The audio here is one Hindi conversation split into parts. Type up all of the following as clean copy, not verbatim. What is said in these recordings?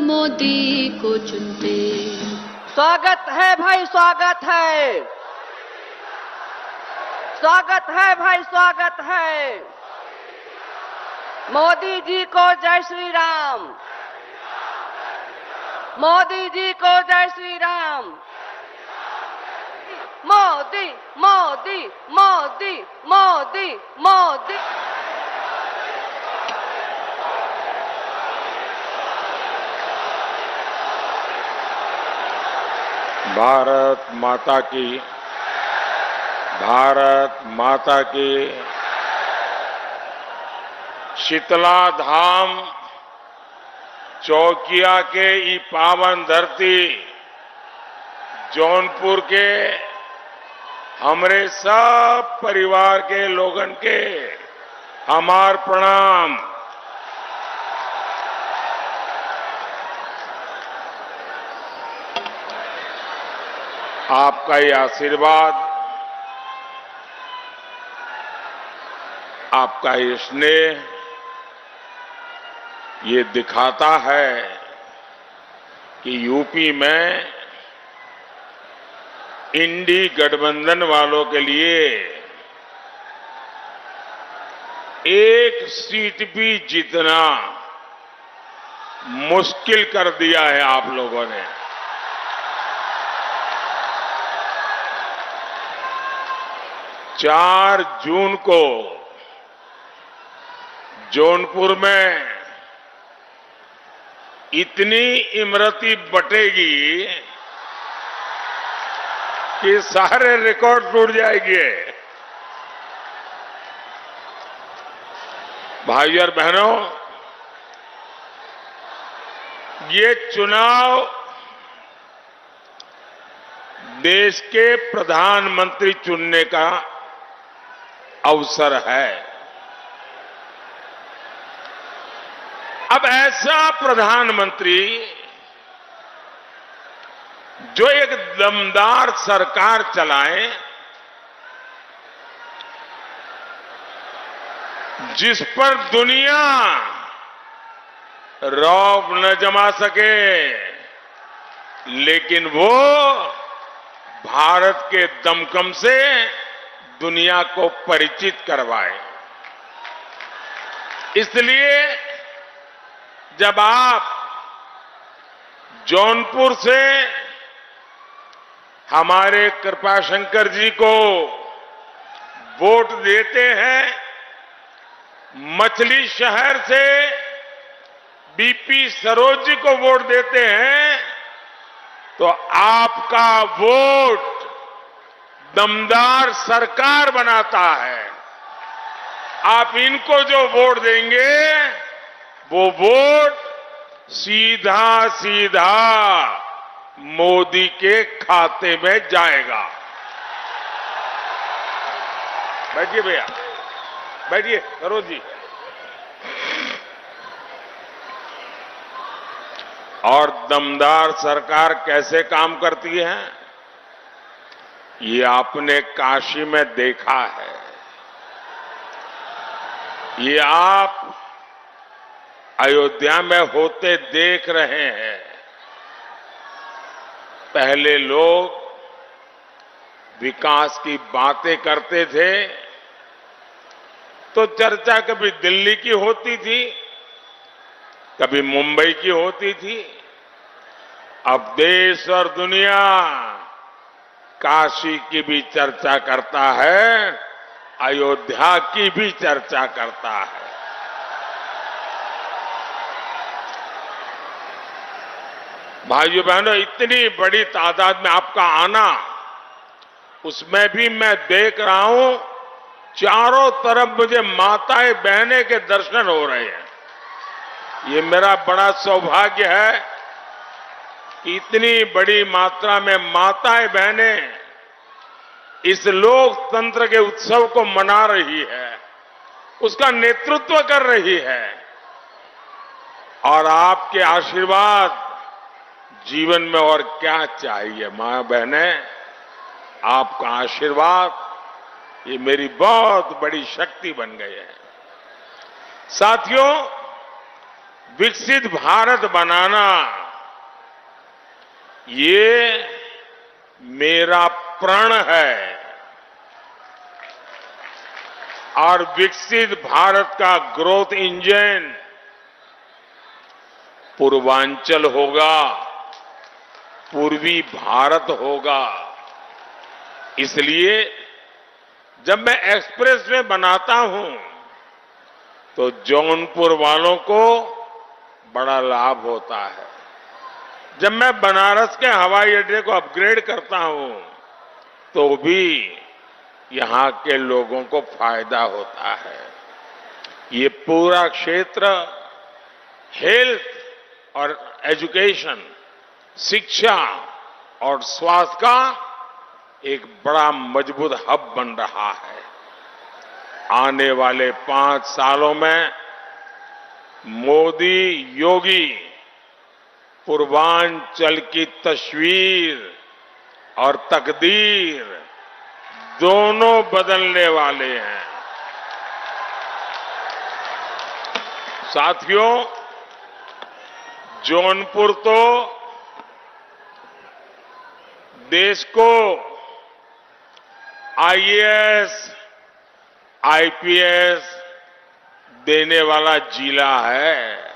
मोदी को चुनते। स्वागत है भाई, स्वागत है, स्वागत है भाई, स्वागत है। मोदी जी को जय श्री राम, मोदी जी को जय श्री राम। मोदी मोदी मोदी मोदी मोदी। भारत माता की, भारत माता की। शीतला धाम चौकिया के ई पावन धरती जौनपुर के हमरे सब परिवार के लोगन के हमार प्रणाम। आपका ये आशीर्वाद, आपका ये स्नेह ये दिखाता है कि यूपी में इंडी गठबंधन वालों के लिए एक सीट भी जीतना मुश्किल कर दिया है आप लोगों ने। चार जून को जौनपुर में इतनी इमरती बटेगी कि सारे रिकॉर्ड टूट जाएंगे। भाइयों और बहनों, ये चुनाव देश के प्रधानमंत्री चुनने का अवसर है। अब ऐसा प्रधानमंत्री जो एक दमदार सरकार चलाए, जिस पर दुनिया रौब न जमा सके, लेकिन वो भारत के दमखम से दुनिया को परिचित करवाए। इसलिए जब आप जौनपुर से हमारे कृपाशंकर जी को वोट देते हैं, मछली शहर से बीपी सरोज जी को वोट देते हैं, तो आपका वोट दमदार सरकार बनाता है। आप इनको जो वोट देंगे वो वोट सीधा सीधा मोदी के खाते में जाएगा। बैठिए भैया, बैठिए सरोज जी। और दमदार सरकार कैसे काम करती है, ये आपने काशी में देखा है। ये आप अयोध्या में होते देख रहे हैं। पहले लोग विकास की बातें करते थे तो चर्चा कभी दिल्ली की होती थी, कभी मुंबई की होती थी। अब देश और दुनिया काशी की भी चर्चा करता है, अयोध्या की भी चर्चा करता है। भाइयों बहनों, इतनी बड़ी तादाद में आपका आना, उसमें भी मैं देख रहा हूं चारों तरफ मुझे माताएं बहनें के दर्शन हो रहे हैं। ये मेरा बड़ा सौभाग्य है कि इतनी बड़ी मात्रा में माताएं बहनें इस लोकतंत्र के उत्सव को मना रही है, उसका नेतृत्व कर रही है। और आपके आशीर्वाद, जीवन में और क्या चाहिए। मां बहनें, आपका आशीर्वाद ये मेरी बहुत बड़ी शक्ति बन गई है। साथियों, विकसित भारत बनाना ये मेरा प्रण है और विकसित भारत का ग्रोथ इंजन पूर्वांचल होगा, पूर्वी भारत होगा। इसलिए जब मैं एक्सप्रेसवे बनाता हूं तो जौनपुर वालों को बड़ा लाभ होता है। जब मैं बनारस के हवाई अड्डे को अपग्रेड करता हूं तो भी यहां के लोगों को फायदा होता है। ये पूरा क्षेत्र हेल्थ और एजुकेशन, शिक्षा और स्वास्थ्य का एक बड़ा मजबूत हब बन रहा है। आने वाले 5 सालों में मोदी योगी पूर्वांचल की तस्वीर और तकदीर दोनों बदलने वाले हैं। साथियों, जौनपुर तो देश को आईएएस, आईपीएस देने वाला जिला है।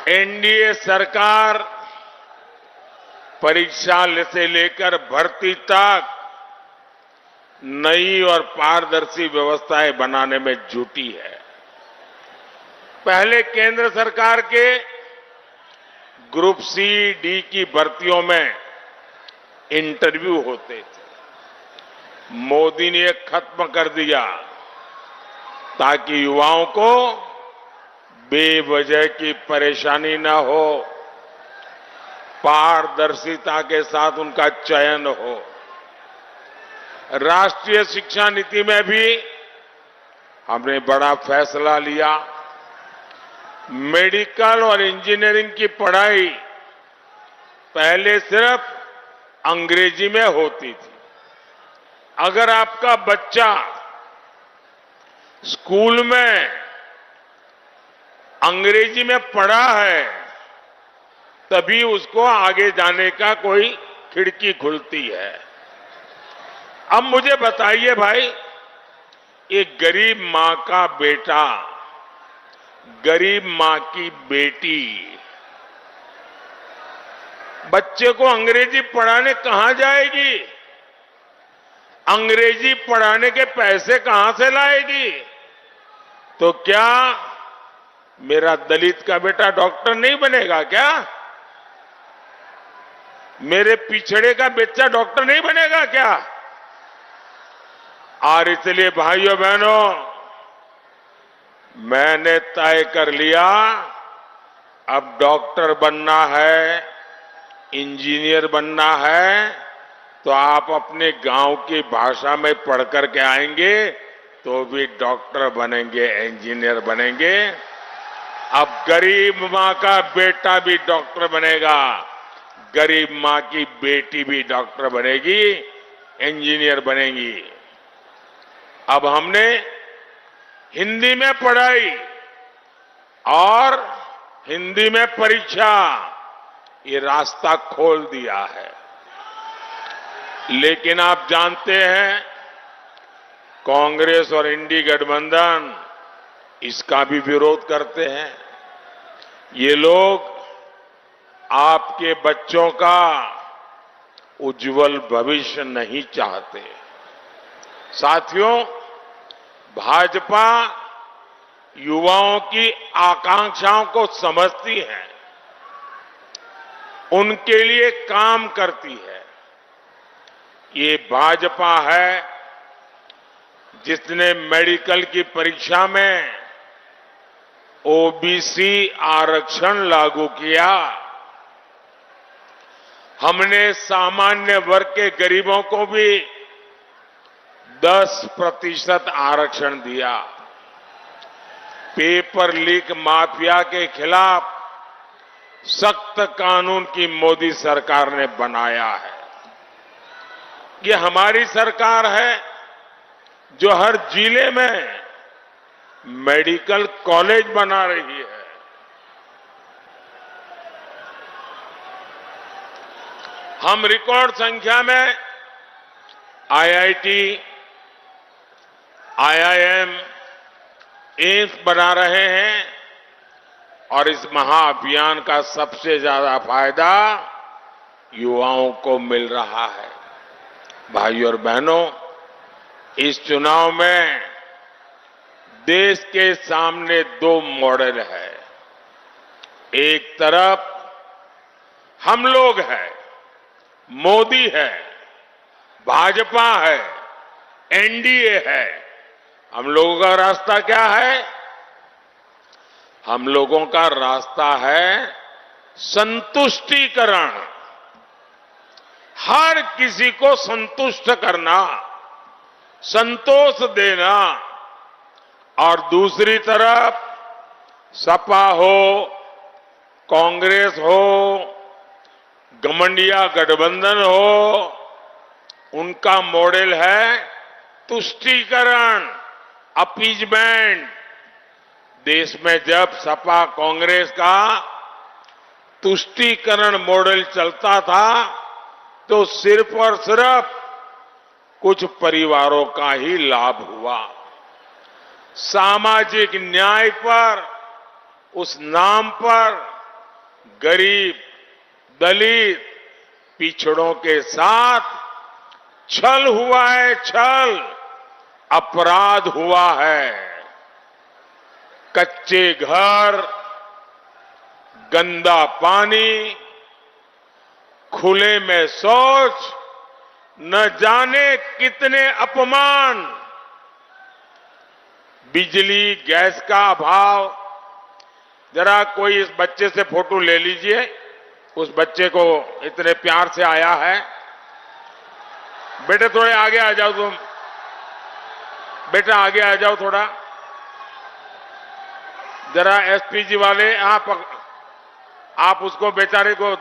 एनडीए सरकार परीक्षा से लेकर भर्ती तक नई और पारदर्शी व्यवस्थाएं बनाने में जुटी है। पहले केंद्र सरकार के ग्रुप सी, डी की भर्तियों में इंटरव्यू होते थे। मोदी ने खत्म कर दिया ताकि युवाओं को बेवजह की परेशानी न हो, पारदर्शिता के साथ उनका चयन हो। राष्ट्रीय शिक्षा नीति में भी हमने बड़ा फैसला लिया। मेडिकल और इंजीनियरिंग की पढ़ाई पहले सिर्फ अंग्रेजी में होती थी। अगर आपका बच्चा स्कूल में अंग्रेजी में पढ़ा है तभी उसको आगे जाने का कोई खिड़की खुलती है। अब मुझे बताइए भाई, एक गरीब मां का बेटा, गरीब मां की बेटी बच्चे को अंग्रेजी पढ़ाने कहां जाएगी? अंग्रेजी पढ़ाने के पैसे कहां से लाएगी? तो क्या मेरा दलित का बेटा डॉक्टर नहीं बनेगा क्या? मेरे पिछड़े का बच्चा डॉक्टर नहीं बनेगा क्या? और इसलिए भाइयों बहनों, मैंने तय कर लिया, अब डॉक्टर बनना है, इंजीनियर बनना है तो आप अपने गांव की भाषा में पढ़ करके आएंगे तो भी डॉक्टर बनेंगे, इंजीनियर बनेंगे। अब गरीब मां का बेटा भी डॉक्टर बनेगा, गरीब मां की बेटी भी डॉक्टर बनेगी, इंजीनियर बनेगी। अब हमने हिंदी में पढ़ाई और हिंदी में परीक्षा, ये रास्ता खोल दिया है। लेकिन आप जानते हैं कांग्रेस और इंडी गठबंधन इसका भी विरोध करते हैं। ये लोग आपके बच्चों का उज्जवल भविष्य नहीं चाहते। साथियों, भाजपा युवाओं की आकांक्षाओं को समझती है, उनके लिए काम करती है। ये भाजपा है जिसने मेडिकल की परीक्षा में ओबीसी आरक्षण लागू किया। हमने सामान्य वर्ग के गरीबों को भी 10% आरक्षण दिया। पेपर लीक माफिया के खिलाफ सख्त कानून की मोदी सरकार ने बनाया है। ये हमारी सरकार है जो हर जिले में मेडिकल कॉलेज बना रही है। हम रिकॉर्ड संख्या में आईआईटी, आईआईएम, एम्स बना रहे हैं और इस महाअभियान का सबसे ज्यादा फायदा युवाओं को मिल रहा है। भाइयों और बहनों, इस चुनाव में देश के सामने दो मॉडल है। एक तरफ हम लोग हैं, मोदी है, भाजपा है, एनडीए है। हम लोगों का रास्ता क्या है? हम लोगों का रास्ता है संतुष्टिकरण, हर किसी को संतुष्ट करना, संतोष देना। और दूसरी तरफ सपा हो, कांग्रेस हो, घमंडिया गठबंधन हो, उनका मॉडल है तुष्टीकरण, अपीजमेंट। देश में जब सपा कांग्रेस का तुष्टीकरण मॉडल चलता था तो सिर्फ और सिर्फ कुछ परिवारों का ही लाभ हुआ। सामाजिक न्याय पर, उस नाम पर गरीब, दलित, पिछड़ों के साथ छल हुआ है, छल, अपराध हुआ है। कच्चे घर, गंदा पानी, खुले में शौच, न जाने कितने अपमान, बिजली, गैस का अभाव। जरा कोई इस बच्चे से फोटो ले लीजिए, उस बच्चे को इतने प्यार से आया है। बेटे थोड़े आगे आ जाओ तुम, बेटा आगे आ जाओ थोड़ा। जरा एसपी जी वाले आप उसको बेचारे को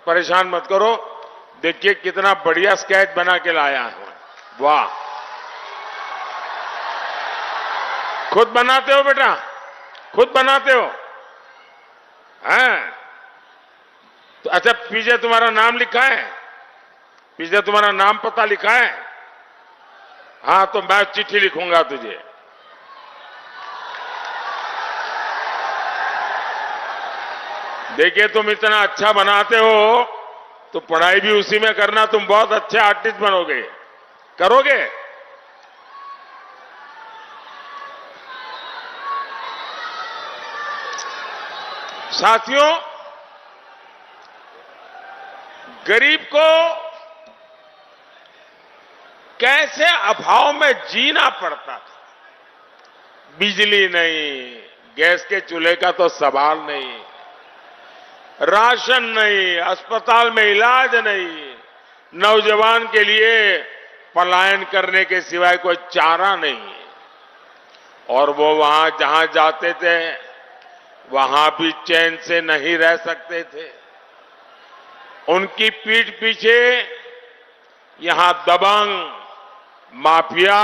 परेशान मत करो। देखिए कितना बढ़िया स्केच बना के लाया है। वाह, खुद बनाते हो बेटा, खुद बनाते हो? हैं? तो अच्छा, पीछे तुम्हारा नाम लिखा है? पीछे तुम्हारा नाम पता लिखा है? हाँ, तो मैं चिट्ठी लिखूंगा तुझे। देखिए, तुम इतना अच्छा बनाते हो तो पढ़ाई भी उसी में करना, तुम बहुत अच्छे आर्टिस्ट बनोगे। करोगे? साथियों, गरीब को कैसे अभाव में जीना पड़ता था। बिजली नहीं, गैस के चूल्हे का तो सवाल नहीं, राशन नहीं, अस्पताल में इलाज नहीं, नौजवान के लिए पलायन करने के सिवाय कोई चारा नहीं। और वो वहां जहां जाते थे वहां भी चैन से नहीं रह सकते थे। उनकी पीठ पीछे यहां दबंग माफिया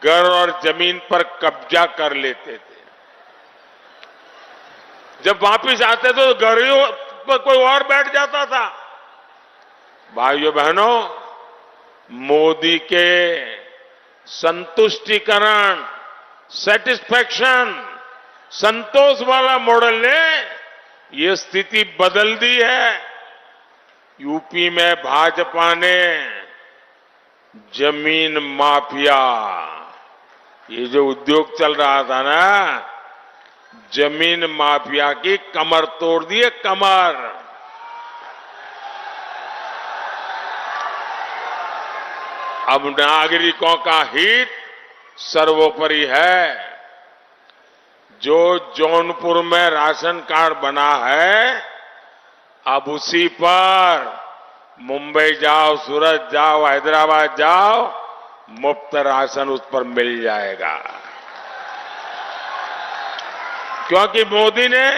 घर और जमीन पर कब्जा कर लेते थे। जब वापिस आते थे तो घरों पर कोई और बैठ जाता था। भाइयों बहनों, मोदी के संतुष्टिकरण, सेटिस्फैक्शन, संतोष वाला मॉडल ने ये स्थिति बदल दी है। यूपी में भाजपा ने जमीन माफिया, ये जो उद्योग चल रहा था ना, जमीन माफिया की कमर तोड़ दी है, कमर। अब नागरिकों का हित सर्वोपरि है। जो जौनपुर में राशन कार्ड बना है, अब उसी पर मुंबई जाओ, सूरत जाओ, हैदराबाद जाओ, मुफ्त राशन उस पर मिल जाएगा। क्योंकि मोदी ने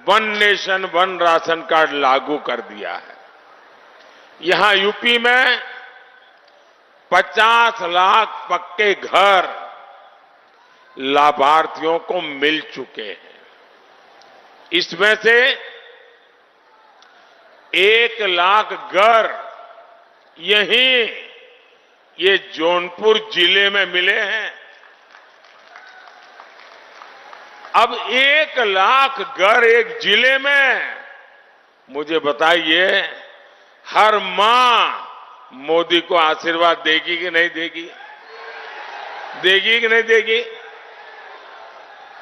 one nation one ration card लागू कर दिया है। यहां यूपी में 50 लाख पक्के घर लाभार्थियों को मिल चुके हैं। इसमें से 1 लाख घर यहीं ये जौनपुर जिले में मिले हैं। अब 1 लाख घर एक जिले में, मुझे बताइए हर मां मोदी को आशीर्वाद देगी कि नहीं देगी? देगी कि नहीं देगी?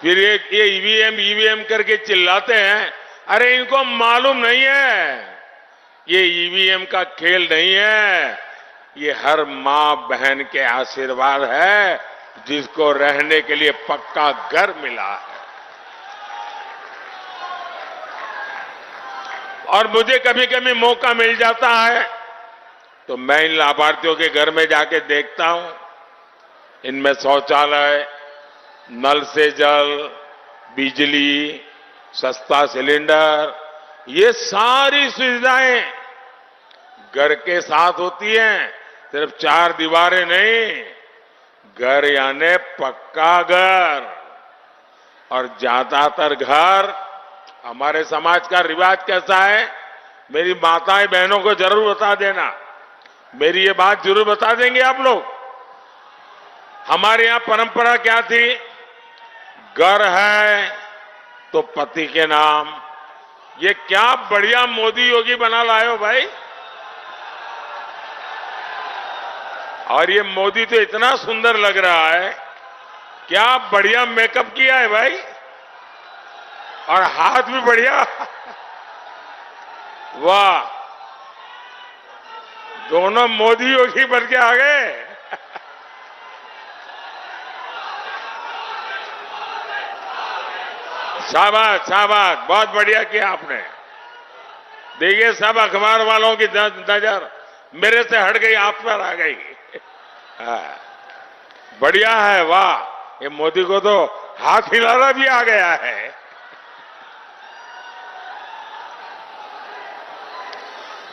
फिर ये ईवीएम करके चिल्लाते हैं, अरे इनको मालूम नहीं है ये ईवीएम का खेल नहीं है, ये हर मां बहन के आशीर्वाद है जिसको रहने के लिए पक्का घर मिला है। और मुझे कभी कभी मौका मिल जाता है तो मैं इन लाभार्थियों के घर में जाके देखता हूं, इनमें शौचालय, नल से जल, बिजली, सस्ता सिलेंडर, ये सारी सुविधाएं घर के साथ होती हैं। सिर्फ 4 दीवारें नहीं, घर यानी पक्का घर। और ज्यादातर घर, हमारे समाज का रिवाज कैसा है, मेरी माताएं बहनों को जरूर बता देना, मेरी ये बात जरूर बता देंगे आप लोग। हमारे यहां परंपरा क्या थी, घर है तो पति के नाम। ये क्या बढ़िया मोदी योगी बना लाए हो भाई। और ये मोदी तो इतना सुंदर लग रहा है, क्या बढ़िया मेकअप किया है भाई, और हाथ भी बढ़िया। वाह, दोनों मोदी योगी बन के आ गए। शाबाश शाबाश, बहुत बढ़िया किया आपने। देखिए सब अखबार वालों की नजर मेरे से हट गई, आप पर आ गई। हाँ, बढ़िया है, वाह। ये मोदी को तो हाथ हिलाना भी आ गया है।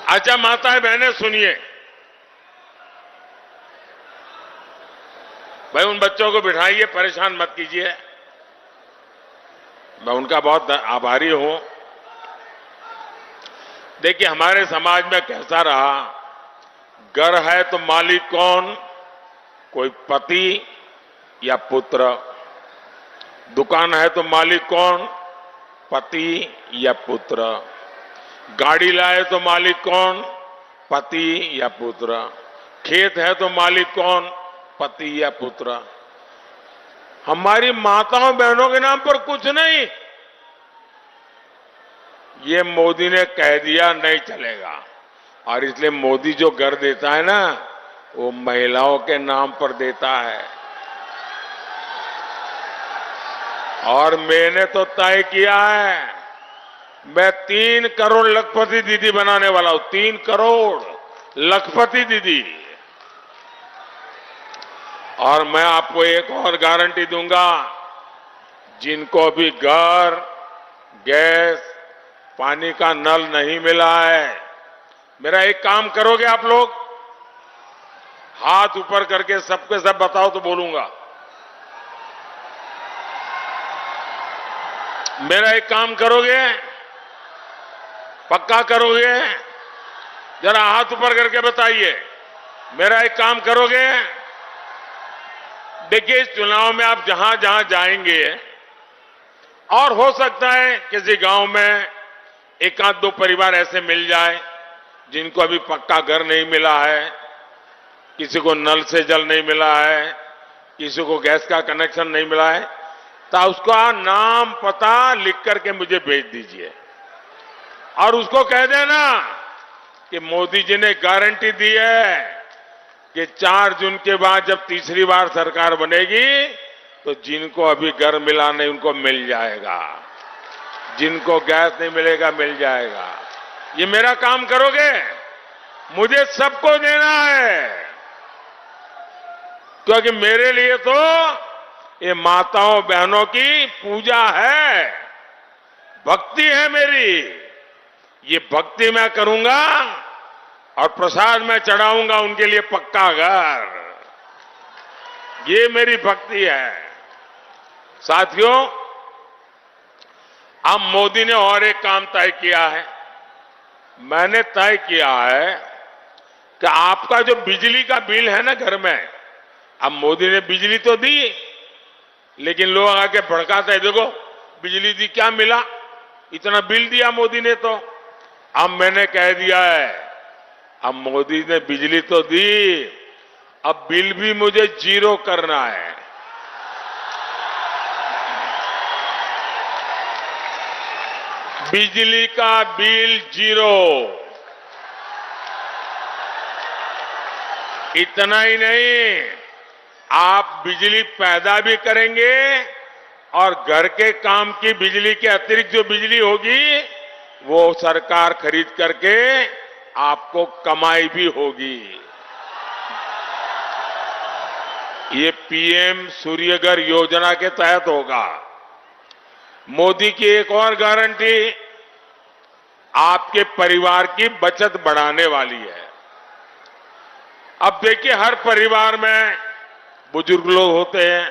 अच्छा माताएं बहनें सुनिए, भाई उन बच्चों को बिठाइए, परेशान मत कीजिए, मैं उनका बहुत आभारी हूं। देखिए हमारे समाज में कैसा रहा, घर है तो मालिक कौन, कोई पति या पुत्र। दुकान है तो मालिक कौन, पति या पुत्र। गाड़ी लाए तो मालिक कौन, पति या पुत्र। खेत है तो मालिक कौन, पति या पुत्र। हमारी माताओं बहनों के नाम पर कुछ नहीं। ये मोदी ने कह दिया नहीं चलेगा, और इसलिए मोदी जो घर देता है ना, वो महिलाओं के नाम पर देता है। और मैंने तो तय किया है, मैं 3 करोड़ लखपति दीदी बनाने वाला हूं। 3 करोड़ लखपति दीदी। और मैं आपको एक और गारंटी दूंगा, जिनको अभी घर, गैस, पानी का नल नहीं मिला है, मेरा एक काम करोगे आप लोग, हाथ ऊपर करके सबके सब बताओ तो बोलूंगा। मेरा एक काम करोगे, पक्का करोगे? जरा हाथ ऊपर करके बताइए, मेरा एक काम करोगे? देखिए इस चुनाव में आप जहां जहां जाएंगे, और हो सकता है किसी गांव में 1-2 परिवार ऐसे मिल जाए जिनको अभी पक्का घर नहीं मिला है, किसी को नल से जल नहीं मिला है, किसी को गैस का कनेक्शन नहीं मिला है, तो उसका नाम पता लिख करके मुझे भेज दीजिए। और उसको कह देना कि मोदी जी ने गारंटी दी है कि 4 जून के बाद जब तीसरी बार सरकार बनेगी तो जिनको अभी घर मिला नहीं उनको मिल जाएगा, जिनको गैस नहीं मिलेगा मिल जाएगा। ये मेरा काम करोगे? मुझे सबको देना है, क्योंकि मेरे लिए तो ये माताओं बहनों की पूजा है, भक्ति है मेरी। ये भक्ति मैं करूंगा और प्रसाद में चढ़ाऊंगा उनके लिए पक्का घर। ये मेरी भक्ति है। साथियों, अब मोदी ने और एक काम तय किया है। मैंने तय किया है कि आपका जो बिजली का बिल है ना घर में, अब मोदी ने बिजली तो दी, लेकिन लोग आके भड़काते हैं, देखो बिजली दी क्या मिला, इतना बिल दिया मोदी ने। तो अब मैंने कह दिया है, अब मोदी ने बिजली तो दी, अब बिल भी मुझे जीरो करना है। बिजली का बिल जीरो। इतना ही नहीं, आप बिजली पैदा भी करेंगे और घर के काम की बिजली के अतिरिक्त जो बिजली होगी वो सरकार खरीद करके आपको कमाई भी होगी। ये पीएम सूर्यघर योजना के तहत होगा। मोदी की एक और गारंटी आपके परिवार की बचत बढ़ाने वाली है। अब देखिए, हर परिवार में बुजुर्ग लोग होते हैं,